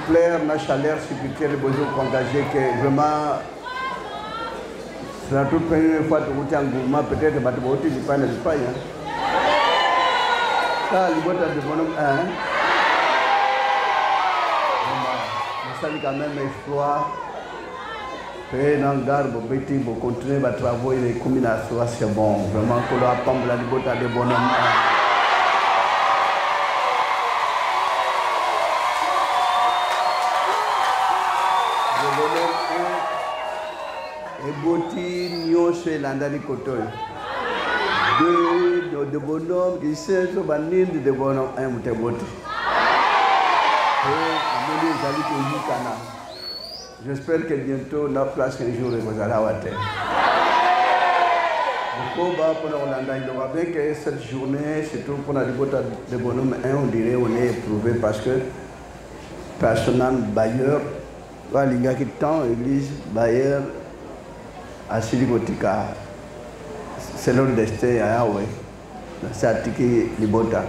plaire, la chaleur suppliquer les besoins engagés que vraiment c'est la toute première fois que vous êtes en gourmand, peut-être que vous êtes en Espagne. Ça, le boîte de bonhomme 1. Ça, quand même, exploit. Et dans le garde, vous continuez à travailler les combinaisons, c'est bon. Vraiment, que l'on apprend la liberté de bonhomme 1. Le bonhomme 1 est boti, nyoshe, landani kotoy. De bonhomme qui sait que banine de bonhomme 1 mute boti. J'espère que bientôt, notre place un jour, vous allez avoir terre. Il va bien que cette journée, surtout pour la liberté de bonhomme 1, on dirait on est éprouvé parce que personnel bailleur, il y a qui tant église, bailleur, à Siligotika, c'est leur destin à Yahweh, c'est à Tiki Libota.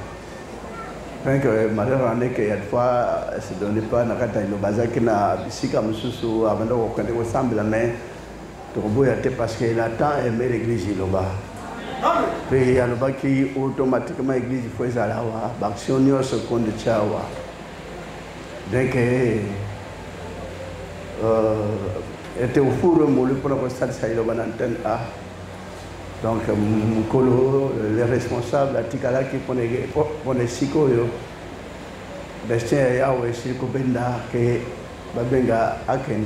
Que malheureusement qu'il y a des fois se donne pas na kata ilo bazaki na bisika mususu abanda ko kende ko sambela mais to boya te parce qu'il attend aimer l'église iloba puis ya loba qui automatiquement l'église faut ezala wa baction yo seconde chawa donc était au four molu pour le stade ça iloba n'antenne a donc Mukolo, les responsables, la Tikala qui pone siko yo, destin Yahweh siko benda que babenga aken.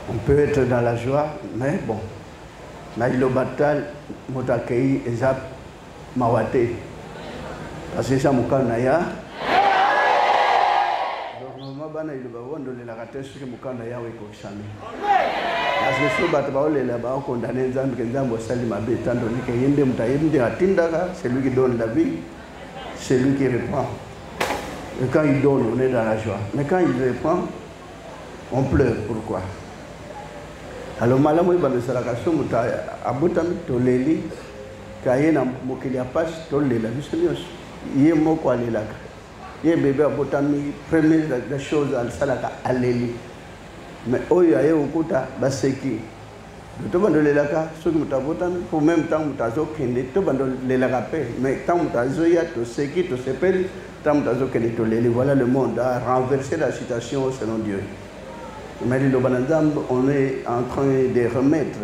On peut être dans la joie, mais bon, na ilo batal motakei ezap mawate. Parce que ça mukal na ya. Normalement bana ilo bawondo le la katesu ke mukal na Yahweh ko chami. Parce que si vous avez condamné les gens qui ont c'est lui qui donne la vie, c'est lui qui reprend. Et quand il donne, on est dans la joie. Mais quand il reprend, on pleure. Pourquoi? Alors, malheureusement, il y a des choses mais oyo aye okuta baseki to bandolelaka soki mutabotami pour même temps mutazo kende to bandolelaka pe mais tant mutazo ya to seki to sepeli tant mutazo kende to leli. Voilà, le monde a renversé la situation selon Dieu. Mais le banandam, on est en train de remettre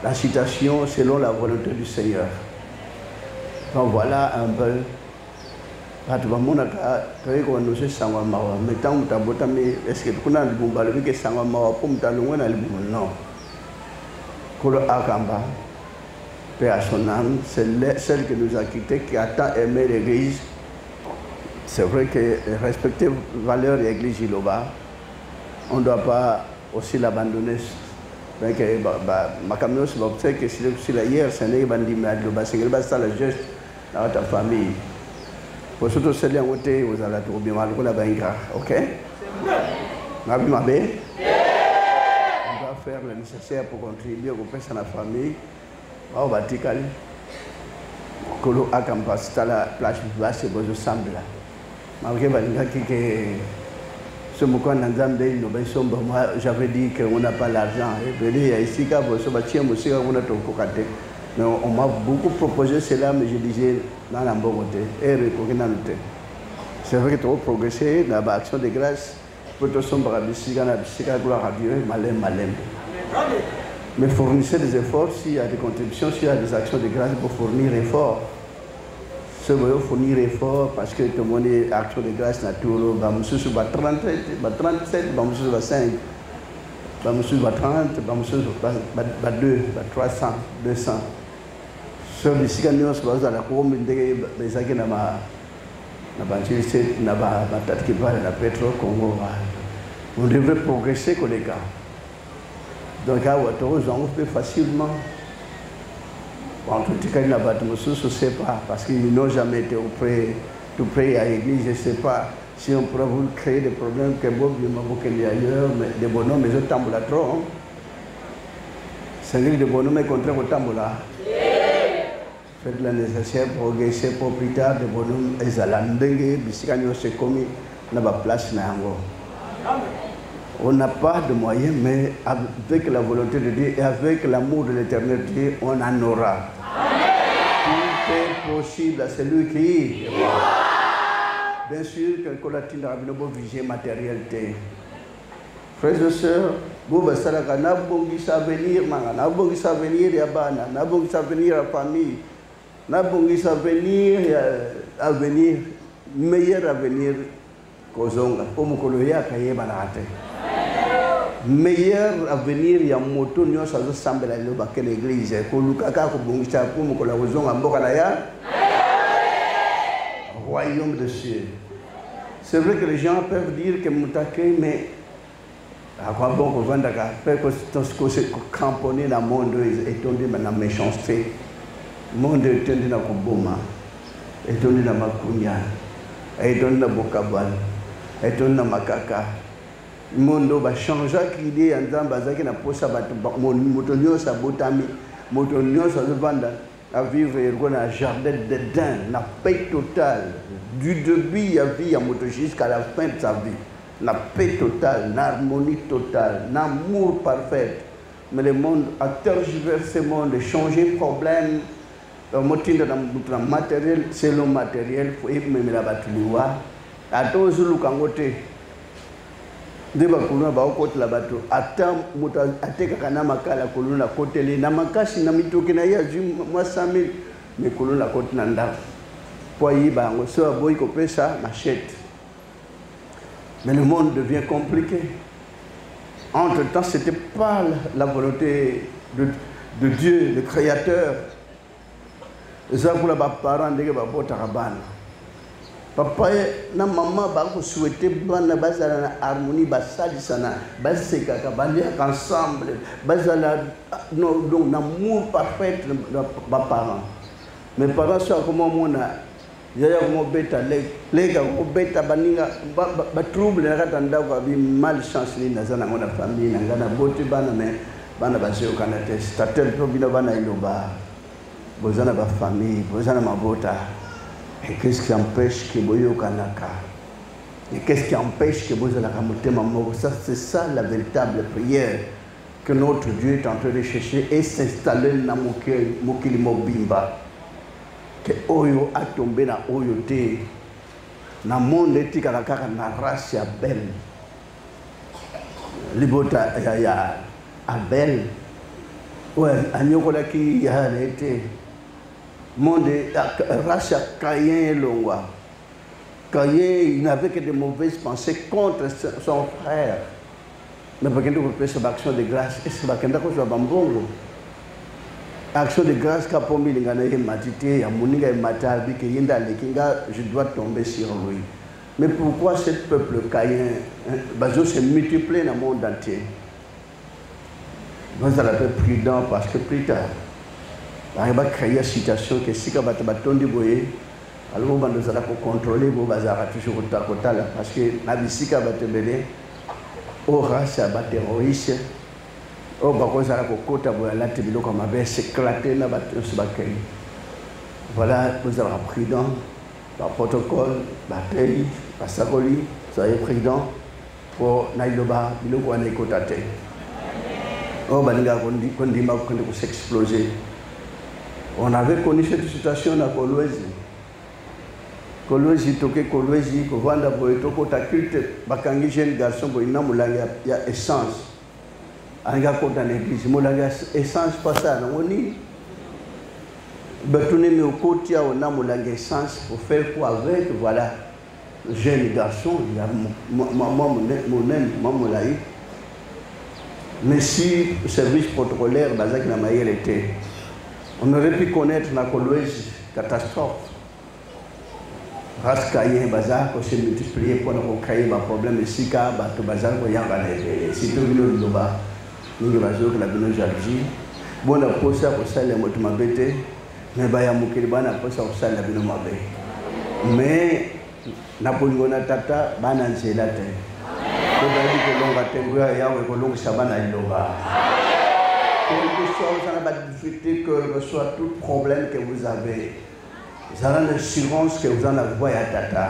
la situation selon la volonté du Seigneur. Donc voilà un peu. Est-ce que tu as non. Paix à son âme, c'est celle qui nous a quittés, qui a tant aimé l'église. C'est vrai que respecter les valeurs de l'église Iloba, on ne doit pas aussi l'abandonner. Ma camion, c'est que si la hier, c'est un Iloba, c'est le geste dans ta famille. Pour surtout celles qui ont été aux alentours bien mal pour la baïga, ok? On doit faire le nécessaire pour contribuer au à la famille. On va dire que l'on a campé à la plage basse et besoin semble. Malgré que ce mouvement moi j'avais dit qu'on n'a pas l'argent. Et puis ici, quand on va tirer aussi, on a tout cocaté. Mais on m'a beaucoup proposé cela, mais je disais dans la bonne côté. C'est vrai que tu as progressé dans l'action de grâce. Pour te sombrer à la gloire à Dieu, malin. Mais fournissez des efforts s'il y a des contributions, s'il y a des actions de grâce pour fournir effort. Ce qu'il faut fournir effort parce que tout le monde est action de grâce naturelle. Bamusu va 37, Bamusu va 5, Bamusu va 30, Bamusu va 2, va 300, 200. Sur les ciganos, vous allez la cour, mais ça qui n'a pas la pétrole Congo. On devrait progresser comme les gars. Donc, on peut facilement. En tout cas, il n'a pas de je ne sais pas, parce qu'ils n'ont jamais été tout près à l'église, je ne sais pas si on pourrait vous créer des problèmes que Bob il y a ailleurs, mais des bonhommes, mais je tamboule trop. C'est lui de bonhommes est contre au tamboula. Faites le nécessaire pour progresser pour plus tard, des bonhommes, et Zalandengue, Bissigano s'est commis n'a pas place na yango. On n'a pas de moyens, mais avec la volonté de Dieu et avec l'amour de l'Éternel Dieu, on en aura. Tout est possible à celui qui. Bien sûr, que la vision matérialité. Frères et sœurs, vous savez que nous avons avenir, nous avons avenir à Bana, nous avons avenir à la famille, nous avons avenir, meilleur avenir qu'Ozonga. Comme Koloya Kaye Banate. Meilleur avenir, il y a un moto, nous avons semblé à l'église. Kolukaka, Kobongisa, comme Kolawozonga, Mbokalaya. Royaume de cieux. C'est vrai que les gens peuvent dire que Moutake, mais à quoi bon qu'on vende d'accord? Parce que c'est cramponné dans le monde et tombé dans la méchanceté. Le monde est tombé dans le Koboma, est tombé dans la Makunya, est tombé dans le Bokabal, est tombé dans le Makaka. Le monde va changer l'idée en disant que n'a pas ça, Moutonio sa botami, Moutonio sa vendre. À vivre dans un jardin d'Éden, la paix totale, du début à vie à moto jusqu'à la fin de sa vie, la paix totale, l'harmonie totale, l'amour parfait. Mais le monde a tergiversé le monde, changé le problème, le motif de la matériel, c'est le matériel, il faut même la battre. À tous les gens Deba kuluna ba okoti la bato ata muta ateka kana makala kuluna kotele na makasi na mitoki na ya ju mwa 100,000 mais kuluna koti na ndako pour y bango so boy ko pesa machette. Mais le monde devient compliqué. Entre-temps, c'était pas la volonté de Dieu, le créateur. Ça pour les parents de ba botarabana. Papa na maman ba ko souhaiter bana bazala na harmonie basali sana baseka ka balia ensemble bazala no donc l'amour parfait de parents. Mes parents sont comme mona yaya ko beta lega ko beta baninga ba trouble na katanda ko bi malchance ni na zana ngona famille na ngana bote bana mais bana basio kana test tatel to bina bana iloba bozana ba famille bozana mabota. Et qu'est-ce qui empêche que Boyo Kanaka? Et qu'est-ce qui empêche que Boyo Kanaka? Ça, c'est ça la véritable prière que notre Dieu est en train de chercher et s'installer dans Mokili Mobimba. Que Oyo a tombé dans Oyo Te. Dans le monde éthique, à la race belle. Libota ya Abel. Ouais, Agnokola qui a été. Monde race Caïn et Longwa. Caïn, il n'avait que de mauvaises pensées contre son frère. Mais pas qu'il peut faire action de grâce. Est-ce que qu'il peut faire bambongo? Action de grâce qu'a pour moi, il y a une matité, il y a une matalité, je dois tomber sur lui. Mais pourquoi ce peuple Caïn se multiplie dans le monde entier? Vous allez être prudent parce que plus tard, il va créer une situation que si vous avez un boye, alors vous allez contrôler, vous allez toujours au total parce que la musique va te bénir, au race, à terroriste, au bakoza la kokota, vous allez te bénir comme un s'éclater dans le bateau. Voilà, vous allez être prudent, par protocole, bataille, par sagoli, soyez prudent pour Naïloba, il faut qu'on écoute. Oh, Baniga, qu'on dit qu'on s'exploser. On avait connu cette situation à Kolwezi. Kolwezi, toke Kolwezi, Kovanda Boetoko, ta culte, Bakangi, jeune garçon, Boina Moulanga, il y a essence. Anga Kota l'église, Moulanga, essence, pas ça, non, on y. Batoune, mais au côté, on a Moulanga essence pour faire quoi avec, voilà, jeune garçon, il y a mon laïc. Mais si le service protocolaire, Bazak Namaïel était. On aurait pu connaître la Kolwezi catastrophe. Race Kayen, Bazar, qu'on s'est multiplié pour créer un problème ici, car Bato Bazar, qu'on y a un si tout le monde là-bas, nous avons besoin de la bonne jalousie. Bon, on a posé pour ça, les mots de ma bête, mais il y a un mot a posé pour ça, la bonne bête. Mais, Napoléon Tata, Banan Zélate. On a dit que l'on va t'envoyer, que l'on s'abandonne à l'Oba. Quelle que soit la difficulté, que soit tout problème que vous avez, vous avez l'assurance que vous en avez à Tata.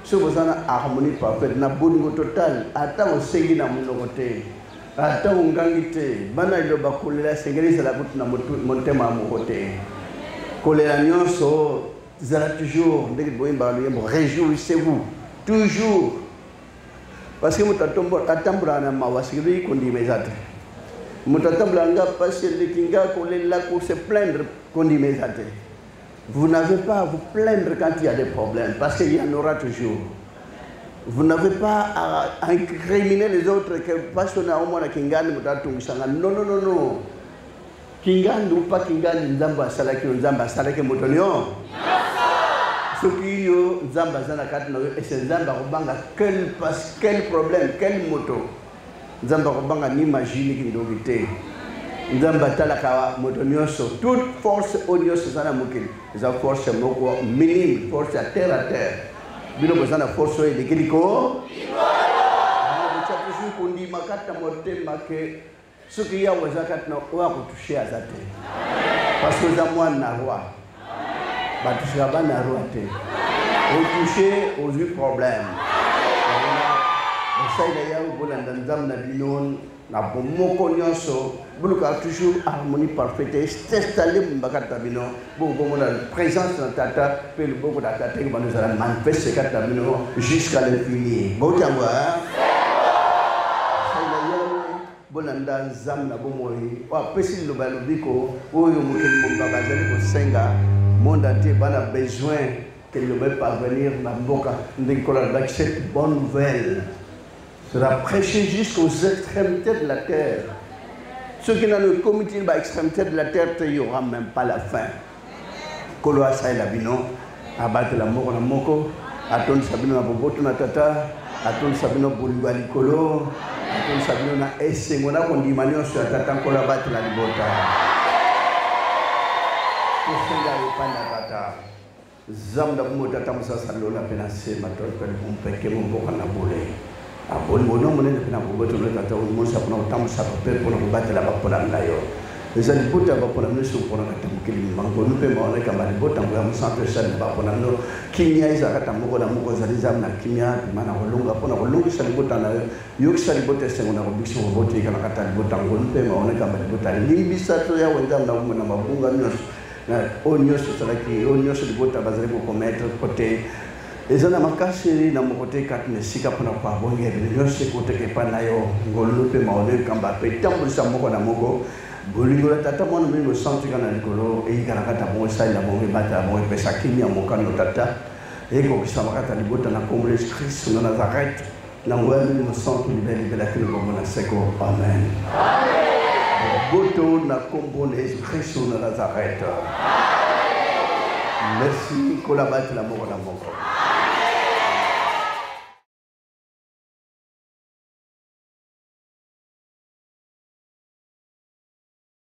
Si vous avez harmonie parfaite, na boningo total, ata o sengi na munogote, ata o ngangite, bana ilo bakulela sengeli za la bout na montema mogote. Kolela nyonso, zala toujours, dès que vous voyez, réjouissez-vous, toujours. Parce que mutatombo atambula na mawasiri kondi mezate. Mutatambula nga passer le kinga kolela pour se plaindre kondi mezate. Vous n'avez pas à vous plaindre quand il y a des problèmes, parce qu'il y en aura toujours. Vous n'avez pas à incriminer les autres que parce qu'on a au moins la Kingani, non, non, non, non. Kingani ou pas Kingani, Nzamba Salaki, Nzamba Salaki Motonio. Ce qui est Nzamba Zanakat, et c'est Nzamba Robanga, quel problème, quel moto. Nzamba Robanga n'imagine qu'il doit éviter. Nzamba talakawa motonioso toute force odioso sana mukil za force moko minime force à terre bino bozana force de kiliko iko toujours kundi makata motema ke soki ya wazakat na wa kutushia zate parce que za mwana roi batusha bana roi te au toucher aux problèmes on sait d'ailleurs bolanda nzamna binon na bomoko nyonso buluka toujours harmonie parfaite installé mbakata bino bongo mona présence na tata pe le bongo da tata que nous allons manifester kata bino jusqu'à l'infini botangwa bolanda nzamna bomoi wa pesi lo balobiko oyo mokeli mbaba zali ko senga monde entier bana besoin que le va parvenir na mboka ndikola avec cette bonne nouvelle sera prêché jusqu'aux extrémités de la terre. Ceux qui dans le comité de l'extrémité de la terre, il n'y aura même pas la fin. Koloa sa la bino, abattre la mort na moko, aton sabino na boboto na tata, aton sabino boliwali kolo, aton sabino na esengona kondi manio sur tata kola battre la libota. Kosenga ipanda tata. Zamda motata musa salola penase matol pel umpeke mboka na bole. Bon mono mone de pena boboto le tata o mo sa pona tamu sa pe pona bobate la bapona ngayo eza libota bapona no so pona tamu kili mango no pe ma ona kama libota ngo am santo sa bapona no kimia isa kata moko na moko za lizam na kimia mana holunga pona holunga sa libota na yo sa libota se ngona ko bikso boboto kana kata libota ngo no pe ma ona kama libota limbisa to ya wenda na mo na mabunga nyos na onyo so sala ki onyo so libota bazale ko commettre côté ezana makasi na mokote katne sika pona kwa bonge bino se kote ke panayo ngolo pe maone kamba pe tambulisa moko na moko bolingo tata mona mino santi kana likolo e kana kata mo sai la bonge bata mo pe sakimi amoka no tata e ko kisama kata libota na komle Christ na Nazareth na ngwani no santo libeli bela kilo mona seko amen boto na kombo ne Christ na Nazareth merci ko la battre la moko na moko